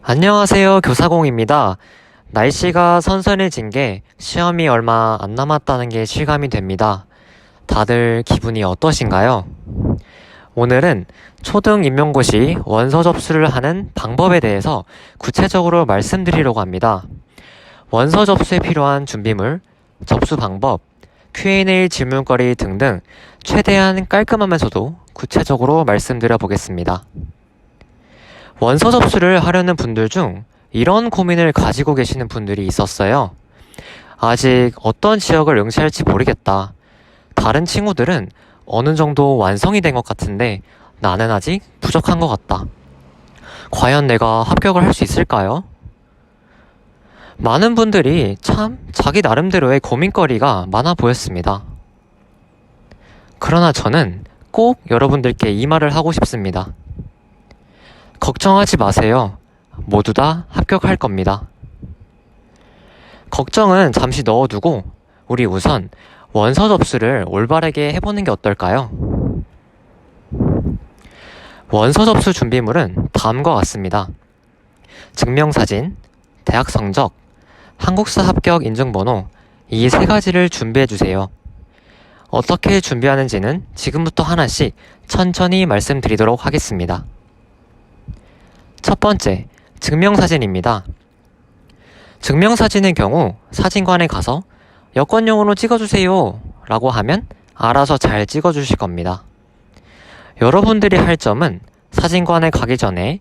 안녕하세요. 교사공입니다. 날씨가 선선해진 게 시험이 얼마 안 남았다는 게 실감이 됩니다. 다들 기분이 어떠신가요? 오늘은 초등 임용고시 원서 접수를 하는 방법에 대해서 구체적으로 말씀드리려고 합니다. 원서 접수에 필요한 준비물, 접수 방법, Q&A 질문거리 등등 최대한 깔끔하면서도 구체적으로 말씀드려 보겠습니다. 원서 접수를 하려는 분들 중 이런 고민을 가지고 계시는 분들이 있었어요. 아직 어떤 지역을 응시할지 모르겠다. 다른 친구들은 어느 정도 완성이 된 것 같은데 나는 아직 부족한 것 같다. 과연 내가 합격을 할 수 있을까요? 많은 분들이 참 자기 나름대로의 고민거리가 많아 보였습니다. 그러나 저는 꼭 여러분들께 이 말을 하고 싶습니다. 걱정하지 마세요. 모두 다 합격할 겁니다. 걱정은 잠시 넣어두고 우리 우선 원서 접수를 올바르게 해보는 게 어떨까요? 원서 접수 준비물은 다음과 같습니다. 증명사진, 대학 성적, 한국사 합격 인증번호 이 세 가지를 준비해주세요. 어떻게 준비하는지는 지금부터 하나씩 천천히 말씀드리도록 하겠습니다. 첫 번째, 증명사진입니다. 증명사진의 경우 사진관에 가서 여권용으로 찍어주세요 라고 하면 알아서 잘 찍어주실 겁니다. 여러분들이 할 점은 사진관에 가기 전에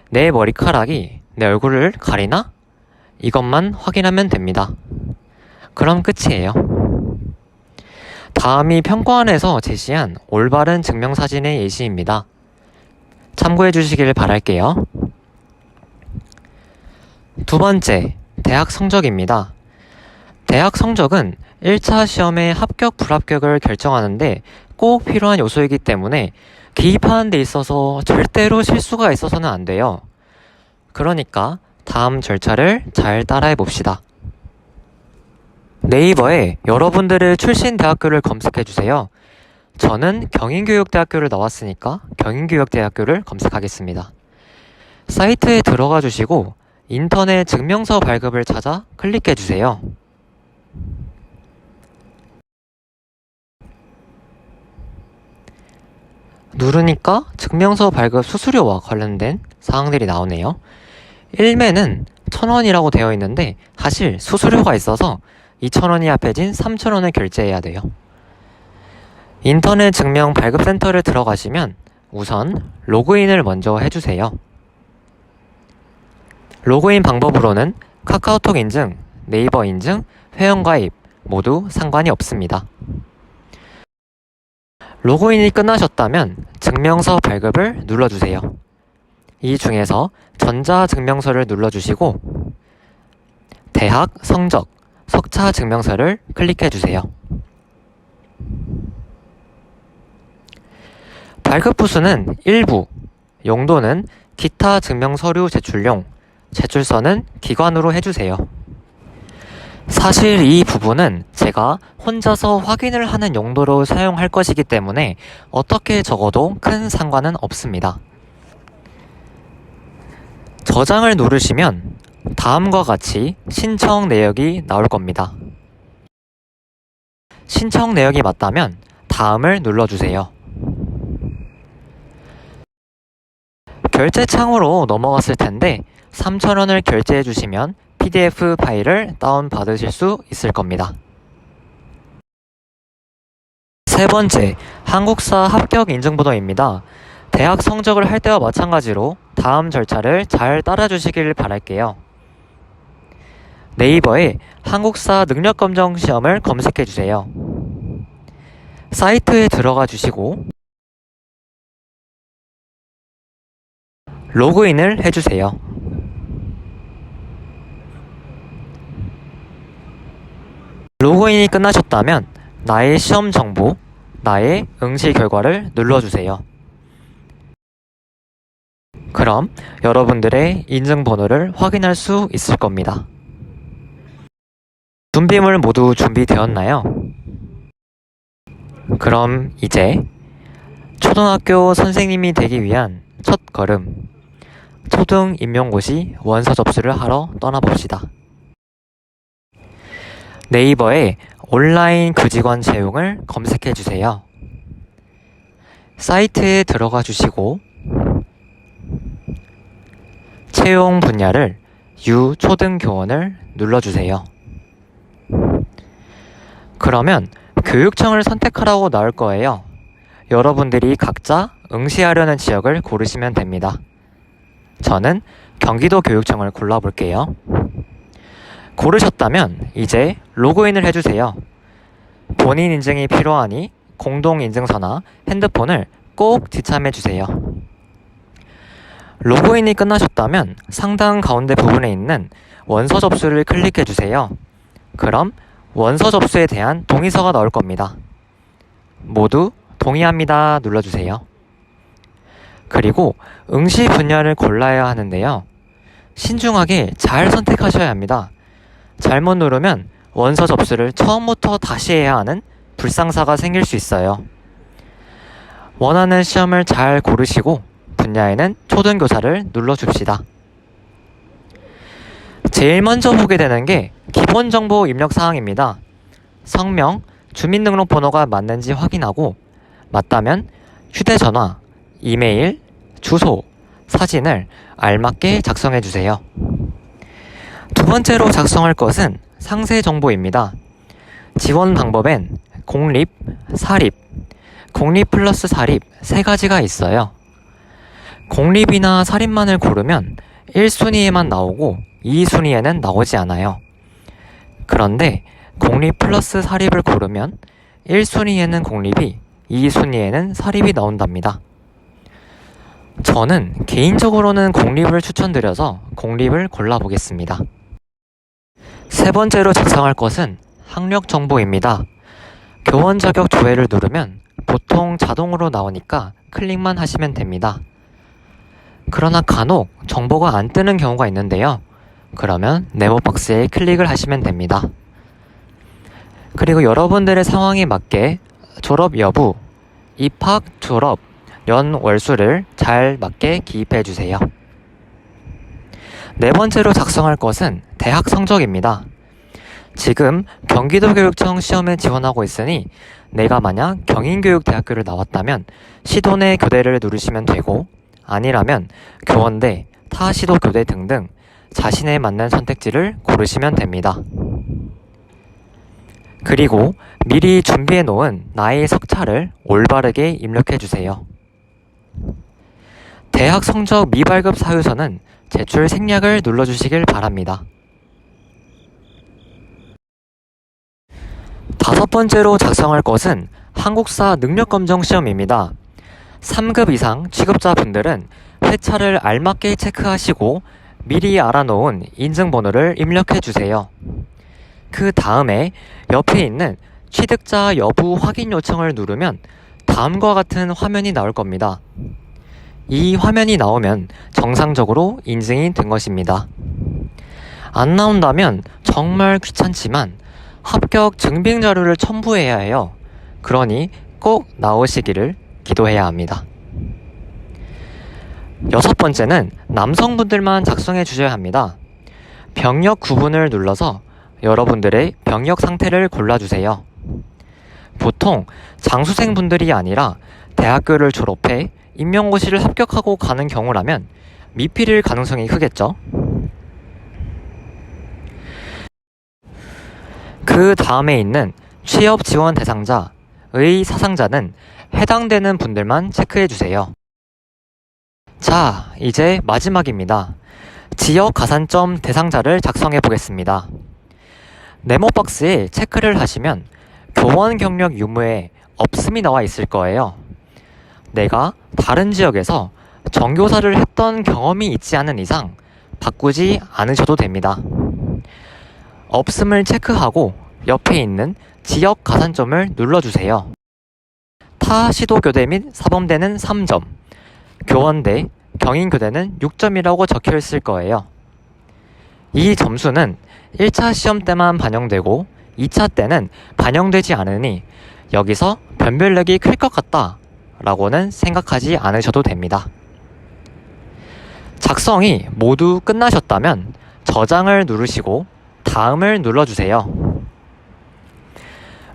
내 머리카락이 내 얼굴을 가리나? 이것만 확인하면 됩니다. 그럼 끝이에요. 다음이 평가원에서 제시한 올바른 증명사진의 예시입니다. 참고해 주시길 바랄게요. 두 번째, 대학 성적입니다. 대학 성적은 1차 시험의 합격, 불합격을 결정하는데 꼭 필요한 요소이기 때문에 기입하는 데 있어서 절대로 실수가 있어서는 안 돼요. 그러니까 다음 절차를 잘 따라해 봅시다. 네이버에 여러분들의 출신 대학교를 검색해 주세요. 저는 경인교육대학교를 나왔으니까 경인교육대학교를 검색하겠습니다. 사이트에 들어가 주시고 인터넷 증명서 발급을 찾아 클릭해 주세요. 누르니까 증명서 발급 수수료와 관련된 사항들이 나오네요. 1매는 1,000원이라고 되어 있는데 사실 수수료가 있어서 2,000원이 합해진 3,000원을 결제해야 돼요. 인터넷 증명 발급센터를 들어가시면 우선 로그인을 먼저 해주세요. 로그인 방법으로는 카카오톡 인증, 네이버 인증, 회원가입 모두 상관이 없습니다. 로그인이 끝나셨다면 증명서 발급을 눌러주세요. 이 중에서 전자증명서를 눌러주시고 대학 성적, 석차 증명서를 클릭해주세요. 발급 부수는 일부, 용도는 기타 증명서류 제출용, 제출서는 기관으로 해주세요. 사실 이 부분은 제가 혼자서 확인을 하는 용도로 사용할 것이기 때문에 어떻게 적어도 큰 상관은 없습니다. 저장을 누르시면 다음과 같이 신청 내역이 나올 겁니다. 신청 내역이 맞다면 다음을 눌러주세요. 결제 창으로 넘어갔을 텐데 3,000원을 결제해 주시면 PDF 파일을 다운받으실 수 있을 겁니다. 세 번째, 한국사 합격 인증번호입니다. 대학 성적을 할 때와 마찬가지로 다음 절차를 잘 따라 주시길 바랄게요. 네이버에 한국사 능력검정 시험을 검색해 주세요. 사이트에 들어가 주시고 로그인을 해주세요. 로그인이 끝나셨다면 나의 시험 정보, 나의 응시 결과를 눌러주세요. 그럼 여러분들의 인증번호를 확인할 수 있을 겁니다. 준비물 모두 준비되었나요? 그럼 이제 초등학교 선생님이 되기 위한 첫 걸음, 초등 임용고시 원서 접수를 하러 떠나봅시다. 네이버에 온라인 교직원 채용을 검색해 주세요. 사이트에 들어가 주시고 채용 분야를 유초등교원을 눌러주세요. 그러면 교육청을 선택하라고 나올 거예요. 여러분들이 각자 응시하려는 지역을 고르시면 됩니다. 저는 경기도 교육청을 골라볼게요. 고르셨다면 이제 로그인을 해주세요. 본인 인증이 필요하니 공동인증서나 핸드폰을 꼭 지참해주세요. 로그인이 끝나셨다면 상단 가운데 부분에 있는 원서 접수를 클릭해주세요. 그럼 원서 접수에 대한 동의서가 나올 겁니다. 모두 동의합니다 눌러주세요. 그리고 응시 분야를 골라야 하는데요. 신중하게 잘 선택하셔야 합니다. 잘못 누르면 원서 접수를 처음부터 다시 해야 하는 불상사가 생길 수 있어요. 원하는 시험을 잘 고르시고 분야에는 초등교사를 눌러줍시다. 제일 먼저 보게 되는 게 기본정보 입력 사항입니다. 성명, 주민등록번호가 맞는지 확인하고 맞다면 휴대전화, 이메일, 주소, 사진을 알맞게 작성해주세요. 두 번째로 작성할 것은 상세 정보입니다. 지원 방법엔 공립, 사립, 공립 플러스 사립 세 가지가 있어요. 공립이나 사립만을 고르면 1순위에만 나오고 2순위에는 나오지 않아요. 그런데 공립 플러스 사립을 고르면 1순위에는 공립이, 2순위에는 사립이 나온답니다. 저는 개인적으로는 공립을 추천드려서 공립을 골라보겠습니다. 세 번째로 작성할 것은 학력 정보입니다. 교원 자격 조회를 누르면 보통 자동으로 나오니까 클릭만 하시면 됩니다. 그러나 간혹 정보가 안 뜨는 경우가 있는데요. 그러면 네모 박스에 클릭을 하시면 됩니다. 그리고 여러분들의 상황에 맞게 졸업 여부, 입학, 졸업, 연, 월수를 잘 맞게 기입해 주세요. 네 번째로 작성할 것은 대학 성적입니다. 지금 경기도교육청 시험에 지원하고 있으니 내가 만약 경인교육대학교를 나왔다면 시도내 교대를 누르시면 되고 아니라면 교원대, 타시도교대 등등 자신에 맞는 선택지를 고르시면 됩니다. 그리고 미리 준비해 놓은 나의 석차를 올바르게 입력해 주세요. 대학 성적 미발급 사유서는 제출 생략을 눌러주시길 바랍니다. 다섯 번째로 작성할 것은 한국사 능력검정 시험입니다. 3급 이상 취급자분들은 회차를 알맞게 체크하시고 미리 알아놓은 인증번호를 입력해 주세요. 그 다음에 옆에 있는 취득자 여부 확인 요청을 누르면 다음과 같은 화면이 나올 겁니다. 이 화면이 나오면 정상적으로 인증이 된 것입니다. 안 나온다면 정말 귀찮지만 합격 증빙 자료를 첨부해야 해요. 그러니 꼭 나오시기를 기도해야 합니다. 여섯 번째는 남성분들만 작성해 주셔야 합니다. 병력 구분을 눌러서 여러분들의 병력 상태를 골라주세요. 보통 장수생분들이 아니라 대학교를 졸업해 임용고시를 합격하고 가는 경우라면 미필일 가능성이 크겠죠. 그 다음에 있는 취업 지원 대상자의 사상자는 해당되는 분들만 체크해주세요. 자, 이제 마지막입니다. 지역 가산점 대상자를 작성해 보겠습니다. 네모 박스에 체크를 하시면 교원 경력 유무에 없음이 나와 있을 거예요. 내가 다른 지역에서 정교사를 했던 경험이 있지 않은 이상 바꾸지 않으셔도 됩니다. 없음을 체크하고 옆에 있는 지역 가산점을 눌러주세요. 타 시도교대 및 사범대는 3점, 교원대, 경인교대는 6점이라고 적혀 있을 거예요. 이 점수는 1차 시험 때만 반영되고 2차 때는 반영되지 않으니 여기서 변별력이 클 것 같다 라고는 생각하지 않으셔도 됩니다. 작성이 모두 끝나셨다면 저장을 누르시고 다음을 눌러주세요.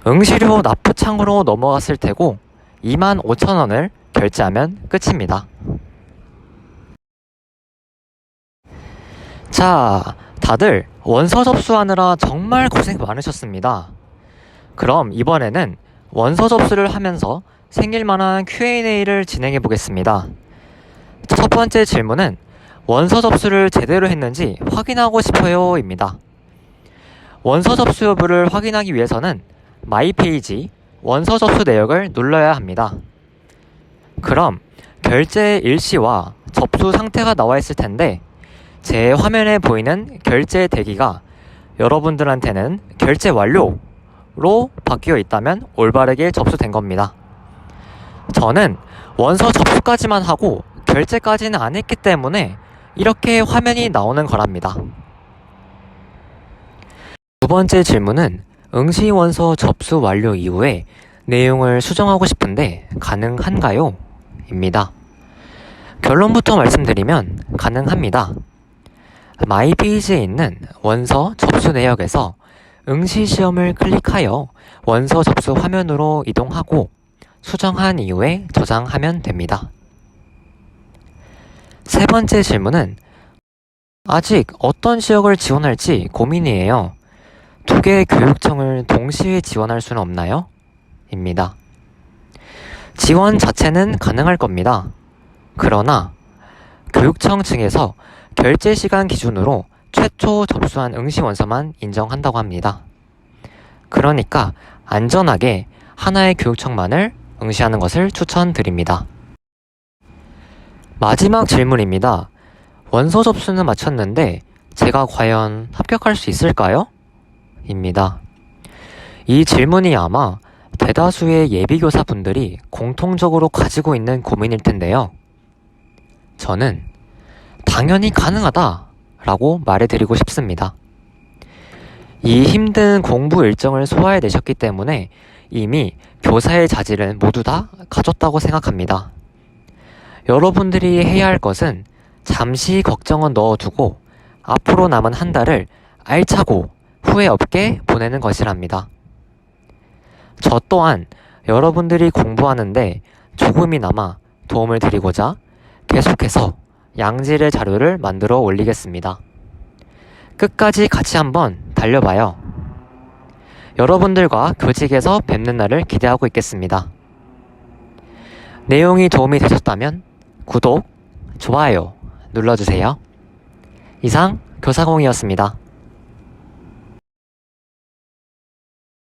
응시료 납부 창으로 넘어갔을 테고 25,000원을 결제하면 끝입니다. 자, 다들 원서 접수하느라 정말 고생 많으셨습니다. 그럼 이번에는 원서 접수를 하면서 생길 만한 Q&A를 진행해 보겠습니다. 첫 번째 질문은 원서 접수를 제대로 했는지 확인하고 싶어요 입니다. 원서 접수 여부를 확인하기 위해서는 마이 페이지 원서 접수 내역을 눌러야 합니다. 그럼 결제 일시와 접수 상태가 나와 있을 텐데 제 화면에 보이는 결제 대기가 여러분들한테는 결제 완료로 바뀌어 있다면 올바르게 접수된 겁니다. 저는 원서 접수까지만 하고 결제까지는 안 했기 때문에 이렇게 화면이 나오는 거랍니다. 두 번째 질문은 응시원서 접수 완료 이후에 내용을 수정하고 싶은데 가능한가요? 입니다. 결론부터 말씀드리면 가능합니다. 마이 페이지에 있는 원서 접수 내역에서 응시시험을 클릭하여 원서 접수 화면으로 이동하고 수정한 이후에 저장하면 됩니다. 세 번째 질문은 아직 어떤 지역을 지원할지 고민이에요. 두 개의 교육청을 동시에 지원할 수는 없나요? 입니다. 지원 자체는 가능할 겁니다. 그러나 교육청 측에서 결제 시간 기준으로 최초 접수한 응시원서만 인정한다고 합니다. 그러니까 안전하게 하나의 교육청만을 응시하는 것을 추천드립니다. 마지막 질문입니다. 원서 접수는 마쳤는데 제가 과연 합격할 수 있을까요? 입니다. 이 질문이 아마 대다수의 예비교사분들이 공통적으로 가지고 있는 고민일 텐데요. 저는 당연히 가능하다 라고 말해드리고 싶습니다. 이 힘든 공부 일정을 소화해내셨기 때문에 이미 교사의 자질은 모두 다 가졌다고 생각합니다. 여러분들이 해야 할 것은 잠시 걱정은 넣어두고 앞으로 남은 한 달을 알차고 후회 없게 보내는 것이랍니다. 저 또한 여러분들이 공부하는데 조금이나마 도움을 드리고자 계속해서 양질의 자료를 만들어 올리겠습니다. 끝까지 같이 한번 달려봐요. 여러분들과 교직에서 뵙는 날을 기대하고 있겠습니다. 내용이 도움이 되셨다면 구독, 좋아요 눌러주세요. 이상 교사공이었습니다.